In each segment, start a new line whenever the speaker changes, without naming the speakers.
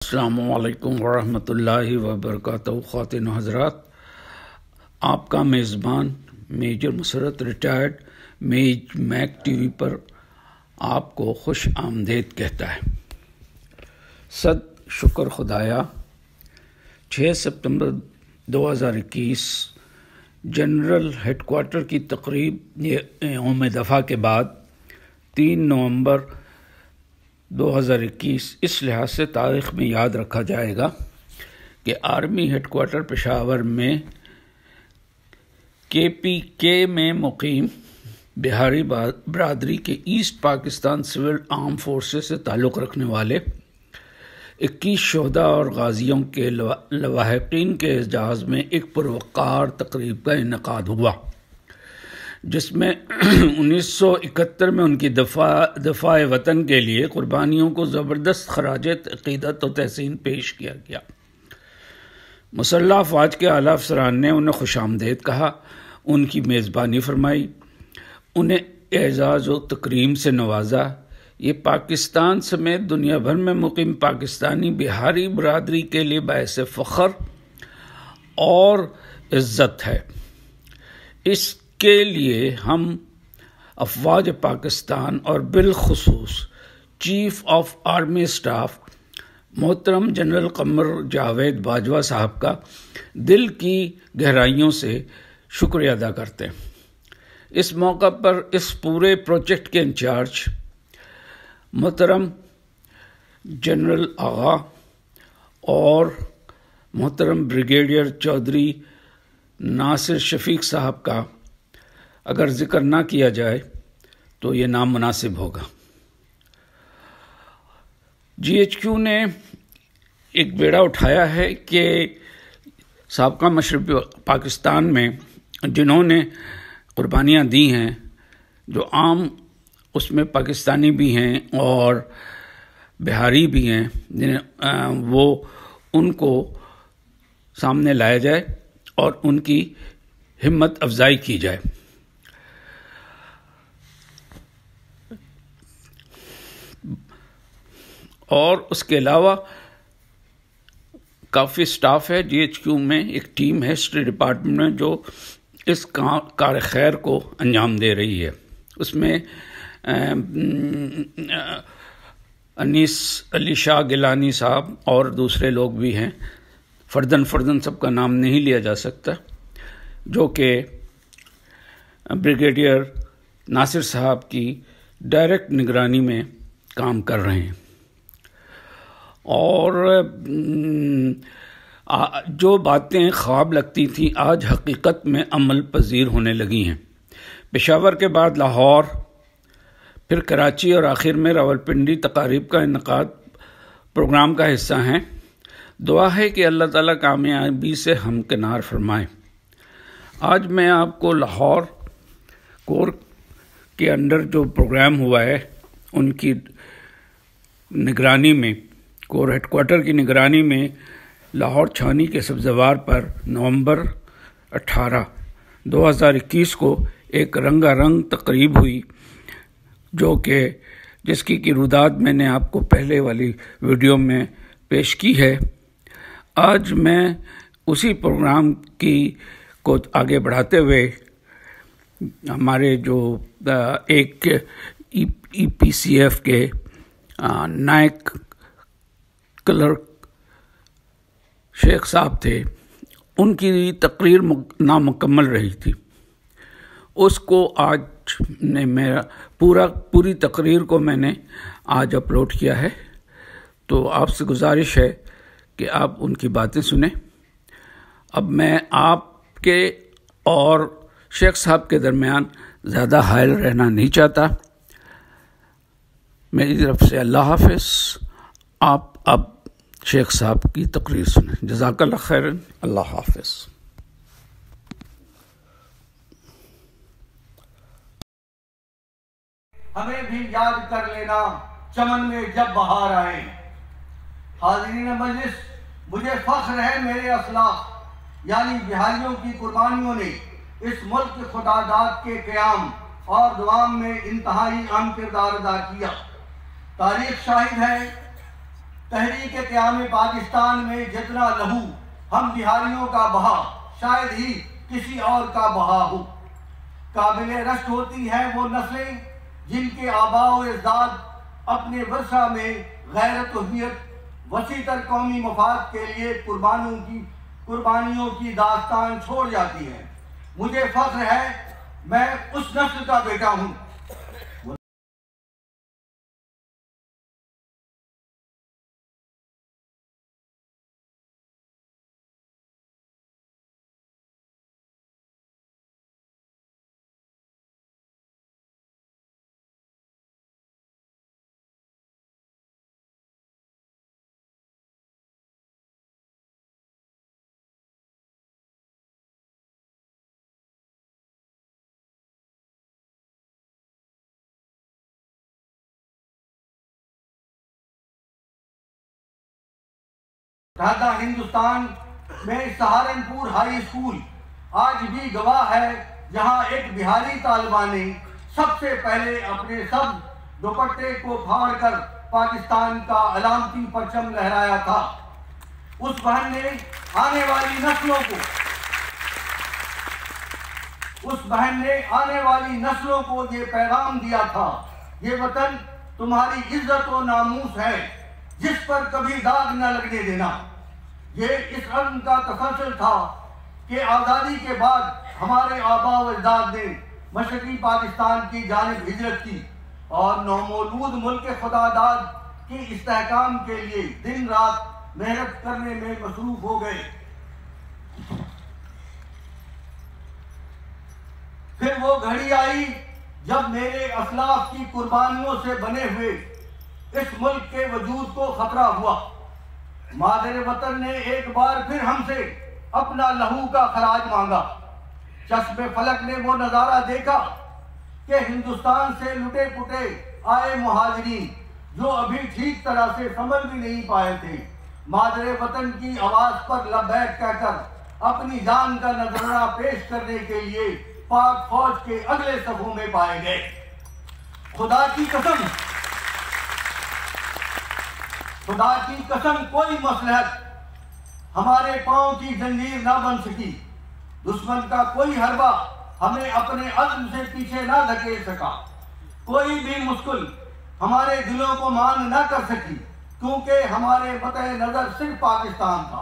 السلام علیکم ورحمۃ اللہ وبرکاتہ۔ خواتین و حضرات، آپ کا میزبان میجر مسرت ریٹائرڈ میک ٹی وی پر آپ کو خوش آمدید کہتا ہے۔ صد شکر خدایا، 6 سپتمبر 2021 جنرل ہیڈ کوارٹر کی تقریب یوم دفاع کے بعد 3 نومبر 2021 اس لحاظ سے تاریخ میں یاد رکھا جائے گا کہ آرمی ہیڈ کوارٹر پشاور میں KPK میں مقیم بہاری برادری کے asset Pakistan civil arm forces سے تعلق رکھنے والے 21 شہداء اور غازیوں کے لواحقین کے اعزاز میں ایک پروقار تقریب کا انعقاد ہوا، جس میں 1971 میں ان کی دفاع وطن کے لیے قربانیوں کو زبردست خراج عقیدت و تحسین پیش کیا گیا۔ مسلح افواج کے اعلیٰ افسران نے انہیں خوش آمدید کہا، ان کی میزبانی فرمائی، انہیں اعزاز و تکریم سے نوازا۔ یہ پاکستان سمیت دنیا بھر میں مقیم پاکستانی بہاری برادری کے لیے باعث فخر اور عزت ہے۔ اس کے لیے ہم افواج پاکستان اور بالخصوص چیف آف آرمی اسٹاف محترم جنرل قمر جاوید باجوہ صاحب کا دل کی گہرائیوں سے شکریہ ادا کرتے ہیں۔ اس موقع پر اس پورے پروجیکٹ کے انچارج محترم جنرل آغا اور محترم بریگیڈیئر چودھری ناصر شفیق صاحب کا اگر ذکر نہ کیا جائے تو یہ نامناسب ہوگا۔ GHQ نے ایک بیڑا اٹھایا ہے کہ سابقہ مشرقی پاکستان میں جنہوں نے قربانیاں دی ہیں، جو عام اس میں پاکستانی بھی ہیں اور بہاری بھی ہیں، وہ ان کو سامنے لایا جائے اور ان کی ہمت افزائی کی جائے۔ اور اس کے علاوہ کافی سٹاف ہے GHQ میں، ایک ٹیم ہے ہسٹری ڈپارٹمنٹ میں جو اس کار خیر کو انجام دے رہی ہے۔ اس میں انیس علی شاہ گیلانی صاحب اور دوسرے لوگ بھی ہیں، فردن سب کا نام نہیں لیا جا سکتا، جو کہ بریگیڈیئر ناصر صاحب کی ڈائریکٹ نگرانی میں کام کر رہے ہیں۔ اور جو باتیں خواب لگتی تھیں آج حقیقت میں عمل پذیر ہونے لگی ہیں۔ پشاور کے بعد لاہور، پھر کراچی اور آخر میں راولپنڈی تقاریب کا انعقاد پروگرام کا حصہ ہیں۔ دعا ہے کہ اللہ تعالیٰ کامیابی سے ہمکنار فرمائے۔ آج میں آپ کو لاہور کور کے انڈر جو پروگرام ہوا ہے ان کی نگرانی میں، کور ہیڈ کوارٹر کی نگرانی میں لاہور چھانی کے سبزوار پر نومبر 18، 2021 کو ایک رنگا رنگ تقریب ہوئی، جس کی روداد میں نے آپ کو پہلے والی ویڈیو میں پیش کی ہے۔ آج میں اسی پروگرام کو آگے بڑھاتے ہوئے ہمارے جو ایک EPCF کے نائک کلرک شیخ صاحب تھے، ان کی تقریر نامکمل رہی تھی، اس کو آج نے میرا پوری تقریر کو میں نے آج اپلوڈ کیا ہے، تو آپ سے گزارش ہے کہ آپ ان کی باتیں سنیں۔ اب میں آپ کے اور شیخ صاحب کے درمیان زیادہ حائل رہنا نہیں چاہتا۔ میری طرف سے اللہ حافظ۔ آپ اب شیخ صاحب کی تقریر سنیں۔ جزاک اللہ خیر، اللہ حافظ۔
ہمیں بھی یاد کر لینا چمن میں جب بہار آئے۔ حاضرین مجلس، مجھے فخر ہے میرے اسلاف یعنی بہاریوں کی قربانیوں نے اس ملک خداداد کے قیام اور دوام میں انتہائی اہم کردار ادا کیا۔ تاریخ شاہد ہے تحریک قیام پاکستان میں جتنا لہو ہم بہاریوں کا بہا شاید ہی کسی اور کا بہا ہو۔ قابل رشک ہوتی ہیں وہ نسلیں جن کے آباء و اجداد اپنے ورثہ میں غیرت و حمیت وسیع تر قومی مفاد کے لیے قربانیوں کی داستان چھوڑ جاتی ہے۔ مجھے فخر ہے میں اس نسل کا بیٹا ہوں۔ راجہ ہندوستان میں سہارنپور ہائی اسکول آج بھی گواہ ہے، جہاں ایک بہاری طالبہ نے سب سے پہلے اپنے سب دوپٹے کو پھاڑ کر پاکستان کا علامتی پرچم لہرایا تھا۔ اس بہن نے آنے والی نسلوں کو یہ پیغام دیا تھا، یہ وطن تمہاری عزت و ناموس ہے جس پر کبھی داغ نہ لگنے دینا۔ یہ اس عزم کا تسلسل تھا کہ آزادی کے بعد ہمارے آباء و اجداد نے مشرقی پاکستان کی جانب ہجرت کی اور نومولود ملک خدا داد کے استحکام کے لیے دن رات محنت کرنے میں مصروف ہو گئے۔ پھر وہ گھڑی آئی جب میرے اسلاف کی قربانیوں سے بنے ہوئے اس ملک کے وجود کو خطرہ ہوا۔ مادر وطن نے ایک بار پھر ہم سے اپنا لہو کا خراج مانگا۔ چشم فلک نے وہ نظارہ دیکھا کہ ہندوستان سے لٹے پٹے آئے مہاجرین جو ابھی ٹھیک طرح سے سمجھ بھی نہیں پائے تھے، مادر وطن کی آواز پر لبیک کہہ کر اپنی جان کا نذرانہ پیش کرنے کے لیے پاک فوج کے اگلے صفوں میں پائے گئے۔ خدا کی قسم کوئی مصلحت ہمارے پاؤں کی زنجیر نہ بن سکی، دشمن کا کوئی حربہ ہمیں اپنے عزم سے پیچھے نہ دھکیل سکا، کوئی بھی مشکل ہمارے دلوں کو مان نہ کر سکی، کیونکہ ہمارے مطع نظر صرف پاکستان تھا۔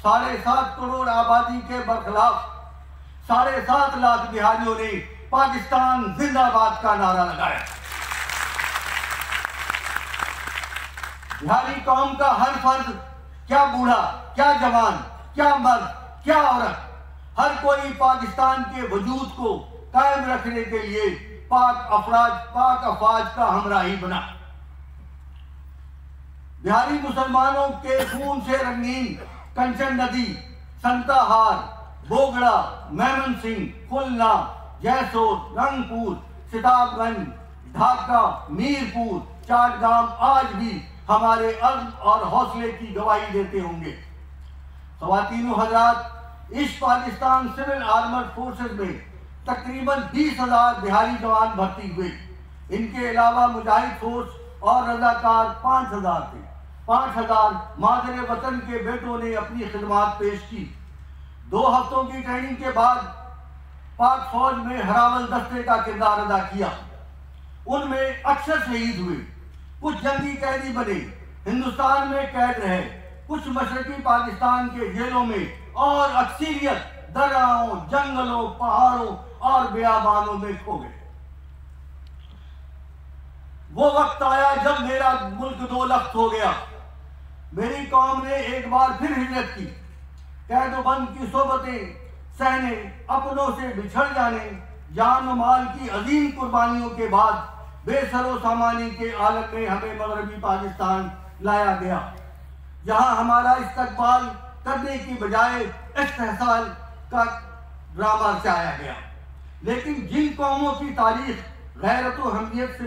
7.5 کروڑ آبادی کے برخلاف 7.5 لاکھ بہاریوں نے پاکستان زندہ باد کا نعرہ لگایا۔ بہاری قوم کا ہر فرد، کیا بوڑھا، کیا جوان، کیا مرد، کیا عورت، ہر کوئی پاکستان کے وجود کو قائم رکھنے کے لیے پاک افواج کا ہمراہی بنا۔ بہاری مسلمانوں کے خون سے رنگین کنچن ندی، سنتا ہار، بوگڑا، میمن سنگھ، کھلنا، جیسور، رنگپور، ستاب گنج، ڈھاکہ، میرپور، چاٹگام آج بھی ہمارے عزم اور حوصلے کی گواہی دیتے ہوں گے۔ خواتین و حضرات، اس پاکستان سول آرمرڈ فورسز میں تقریباً 20,000 بہاری جوان بھرتی ہوئے۔ ان کے علاوہ مجاہد فورس اور رضاکار 5,000 تھے۔ 5,000 مادر وطن کے بیٹوں نے اپنی خدمات پیش کی۔ 2 ہفتوں کی ٹریننگ کے بعد پاک فوج میں ہراول دستے کا کردار ادا کیا۔ ان میں اکثر شہید ہوئے، کچھ جنگی قیدی بنے، ہندوستان میں قید رہے، کچھ مشرقی پاکستان کے جیلوں میں، اور اکثریت دریاؤں، جنگلوں، پہاڑوں اور بیابانوں میں کھو گئے۔ وہ وقت آیا جب میرا ملک 2 لخت ہو گیا۔ میری قوم نے ایک بار پھر ہجرت کی، قید و بند کی صحبتیں سہنے، اپنوں سے بچھڑ جانے، جان و مال کی عظیم قربانیوں کے بعد بے سر و سامانی کے عالم میں ہمیں مغربی پاکستان لایا گیا، جہاں ہمارا استقبال کرنے کی بجائے استحصال کا ڈرامہ رچایا گیا۔ لیکن جن قوموں کی تاریخ غیرت و حمیت سے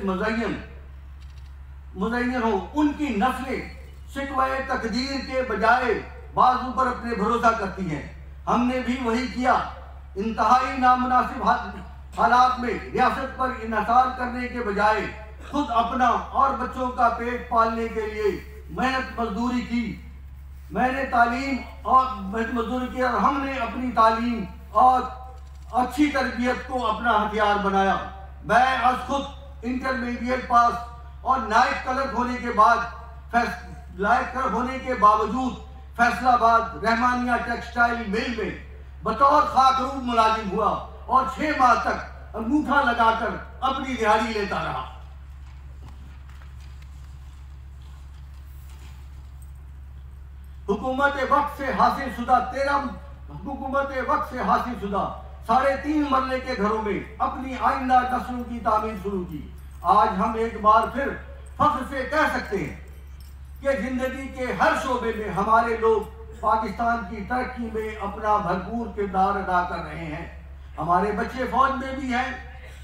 مزین ہو، ان کی نسلیں شکوہ تقدیر کے بجائے بازو پر اپنے بھروسہ کرتی ہیں۔ ہم نے بھی وہی کیا۔ انتہائی نامناسب حالات میں ریاست پر انحصار کرنے کے بجائے خود اپنا اور بچوں کا پیٹ پالنے کے لیے محنت مزدوری کی، میں نے تعلیم اور محنت مزدوری کی، اور ہم نے اپنی تعلیم اور اچھی تربیت کو اپنا ہتھیار بنایا۔ میں از خود انٹرمیڈیٹ پاس اور لائق کلرک ہونے کے باوجود فیصل آباد رحمانیہ ٹیکسٹائل مل میں بطور خاکروب ملازم ہوا اور 6 ماہ تک انگوٹھا لگا کر اپنی دہاڑی لیتا رہا۔ حکومت وقت سے حاصل شدہ 3.5 مرلے کے گھروں میں اپنی آئندہ نسلوں کی تعمیر شروع کی۔ آج ہم ایک بار پھر فخر سے کہہ سکتے ہیں کہ زندگی کے ہر شعبے میں ہمارے لوگ پاکستان کی ترقی میں اپنا بھرپور کردار ادا کر رہے ہیں۔ ہمارے بچے فوج میں بھی ہیں،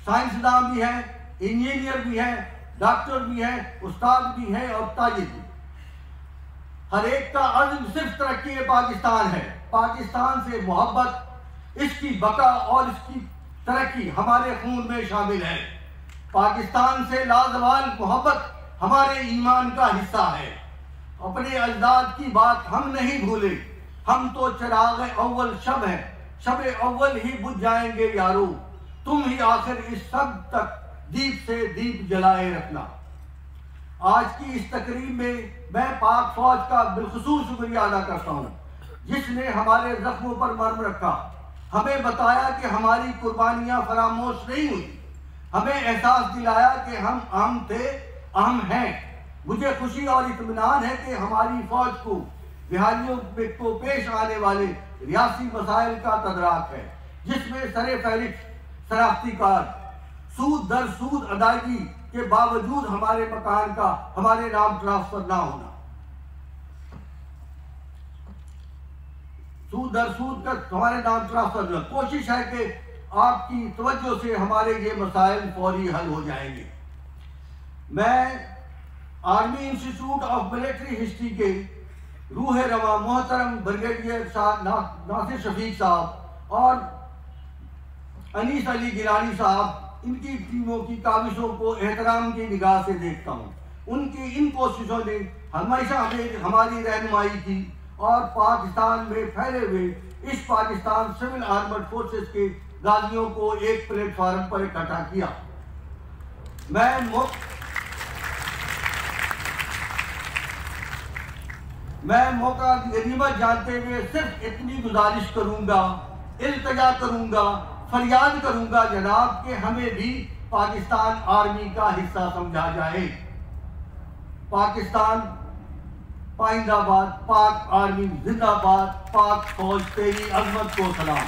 سائنسداں بھی ہیں، انجینئر بھی ہیں، ڈاکٹر بھی ہیں، استاد بھی ہیں اور تاجر بھی۔ ہر ایک کا عزم صرف ترقی پاکستان ہے۔ پاکستان سے محبت، اس کی بقا اور اس کی ترقی ہمارے خون میں شامل ہے۔ پاکستان سے لازوال محبت ہمارے ایمان کا حصہ ہے۔ اپنے اجداد کی بات ہم نہیں بھولے، ہم تو چراغ اول شب ہیں، شب اول ہی بجھ جائیں گے یارو، تم ہی آخر اس سب تک دیپ سے دیپ جلائے رکھنا۔ آج کی اس تقریب میں پاک فوج کا بالخصوص شکریہ ادا کرتا ہوں، جس نے ہمارے زخموں پر مرہم رکھا، ہمیں بتایا کہ ہماری قربانیاں فراموش نہیں ہوئی، ہمیں احساس دلایا کہ ہم اہم تھے، اہم ہیں۔ مجھے خوشی اور اطمینان ہے کہ ہماری فوج کو بہاریوں کو پیش آنے والے ریاستی مسائل کا تدارک ہے، جس میں سر فہرست شناختی کارڈ، سود در سود ادائیگی کے باوجود ہمارے مکان کا ہمارے نام ٹرانسفر نہ ہونا، سود در سود کا ہمارے نام ٹرانسفر نہ، کوشش ہے کہ آپ کی توجہ سے ہمارے یہ مسائل فوری حل ہو جائیں گے۔ میں army institute of military history کے روح رواں محترم بریگیڈیئر ناصر شفیق صاحب اور انیس علی گیلانی صاحب، ان کی ٹیموں کی کاوشوں کو احترام کی نگاہ سے دیکھتا ہوں۔ ان کوششوں نے ہمیشہ ہماری رہنمائی کی اور پاکستان میں پھیلے ہوئے اس پاکستان سول آرمڈ فورسز کے غازیوں کو ایک پلیٹ فارم پر اکٹھا کیا۔ میں موقع غنیمت جانتے ہوئے صرف اتنی گزارش کروں گا، التجا کروں گا، فریاد کروں گا جناب کہ ہمیں بھی پاکستان آرمی کا حصہ سمجھا جائے۔ پاکستان پائندہ باد، پاک آرمی زندہ باد، پاک فوج تیری عظمت کو سلام۔